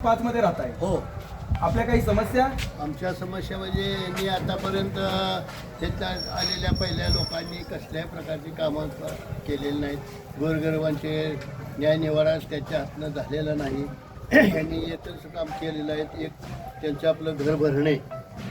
5 मध्ये राहत आहे. हो. आपल्या काही समस्या? आमच्या समस्या म्हणजे मी आतापर्यंत तिथं आलेल्या पहिल्या लोकांनी कसल्याही प्रकारची कामं केलेली नाहीत. गोरगरिबांचे न्यायनिवाडा त्यांच्या हातनं झालेला नाही. यांनी एकच काम केलेलं आहे, एक त्यांचं आपलं घर भरणे,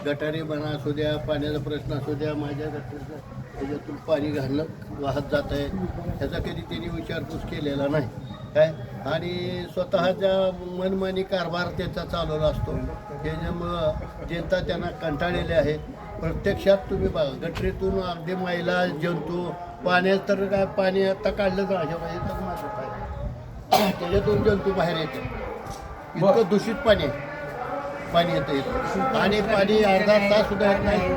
गटारी म्हणा असू द्या, पाण्याचा प्रश्न असू द्या, माझ्या गटारीचं त्याच्यातून पाणी घालणं वाहत जात आहे, ह्याचा कधी त्यांनी विचारपूस केलेला नाही काय. आणि स्वतःच्या मनमानी कारभार त्याचा चालवला असतो, त्याच्यामुळं जनता त्यांना कंटाळलेली आहे. प्रत्यक्षात तुम्ही बघा, गटरीतून अगदी महिला जंतू, पाण्यात तर काय पाणी आता काढलं तर अशा पाहिजे तर माझं काय त्याच्यातून जंतू बाहेर येते. इतकं दूषित पाणी येतं आणि पाणी अर्धा तास सुद्धा येत नाही.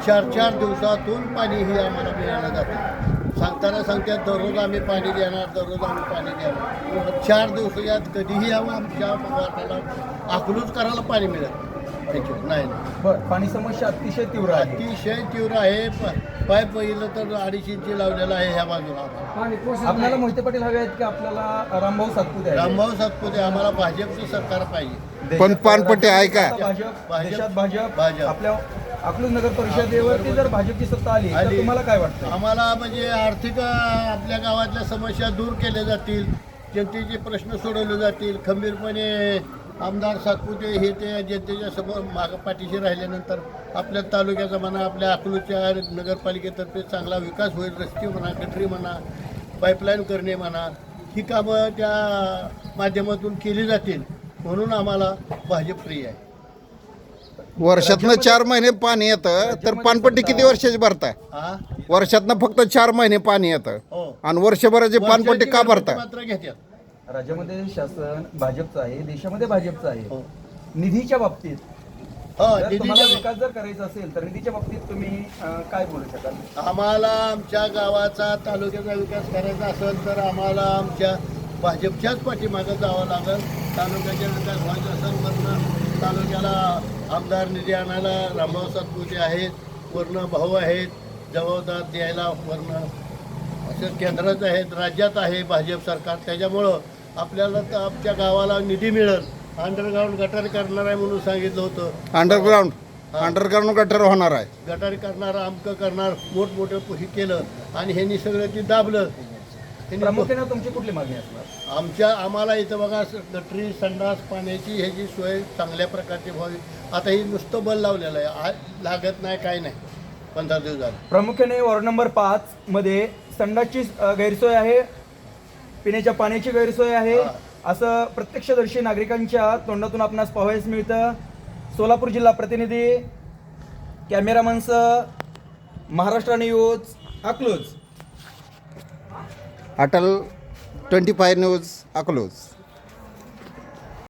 4 दिवसातून पाणी हे आम्हाला मिळालं जातं. सांगतात दररोज आम्ही पाणी देणार, दररोज आम्ही पाणी देणार. 4 दिवसात कधीही आमच्या वाटाला अकलूज करायला पाणी मिळत नाही. बरं, पाणी समस्या अतिशय तीव्र आहे. पाईप पहिलं तर 250 इंची लावलेलं आहे ह्या बाजूला. आपल्याला मोहिते पाटील हवे आहेत की आपल्याला रामभाऊ सातपुते? आम्हाला भाजपचं सरकार पाहिजे. पण पानपट्टी आहे का? देशात भाजप. आपल्या अकलूज नगर परिषदेवरती जर भाजपची सत्ता आली तर तुम्हाला काय वाटतं? आम्हाला म्हणजे आर्थिक आपल्या गावातल्या समस्या दूर केल्या जातील, जनतेचे प्रश्न सोडवले जातील. खंबीरपणे आमदार सातपुते हे ते जनतेच्या समोर मागं पाठीशी राहिल्यानंतर आपल्या तालुक्याचा म्हणा, आपल्या अकलूजच्या नगरपालिकेतर्फे चांगला विकास होईल. रस्ते म्हणा, गटरी म्हणा, पाईपलाईन करणे म्हणा, ही कामं त्या माध्यमातून केली जातील. म्हणून आम्हाला भाजप प्रिय आहे. वर्षातनं 4 महिने पाणी येतं तर पानपट्टी किती वर्षाची भरताय? वर्षातनं फक्त 4 महिने पाणी येतं आणि वर्षभराची पानपट्टी का भरताय? मात्र घेतात. राज्यामध्ये शासन भाजपचं आहे, देशामध्ये भाजपचं आहे. निधीच्या बाबतीत तुम्हाला विकास जर करायचा असेल तर निधीच्या बाबतीत तुम्ही काय बोलू शकाल? आम्हाला आमच्या गावाचा, तालुक्याचा विकास करायचा असेल तर आम्हाला आमच्या भाजपच्याच पाठीमागं जावं लागेल. तालुक्याचा विकास व्हायचा असेल वरनं तालुक्याला आमदार निधी आणायला रामभाऊ सातपुते आहेत, वरनं भाऊ आहेत जबाबदार द्यायला, वरनं असं केंद्रात आहेत, राज्यात आहे भाजप सरकार. त्याच्यामुळं आपल्याला तर आमच्या गावाला निधी मिळेल. अंडरग्राऊंड गटारी करणार आहे म्हणून सांगितलं होतं. अंडरग्राऊंड गटर होणार आहे. गटारी करणार, आमकं करणार, मोठमोठं हे केलं आणि ह्यांनी सगळं ते दाबलं. प्रामुख्याने तुमची कुठली मागणी असणार? आम्हाला इथं बघा, गटरी, संडास, पाण्याची ह्याची सोय चांगल्या प्रकारची व्हावी. आता ही नुसतं बल लावलेलं आहे, लागत नाही, काय नाही. 15 दिवस झाले. प्रामुख्याने वॉर्ड नंबर 5 मध्ये संडासची गैरसोय आहे, पिण्याच्या पाण्याची गैरसोय आहे, असं प्रत्यक्षदर्शी नागरिकांच्या तोंडातून आपणास पाहावयास मिळतं. सोलापूर जिल्हा प्रतिनिधी कॅमेरामनसह महाराष्ट्र न्यूज, अकलूज. अटल 25 न्यूज, अकलूज.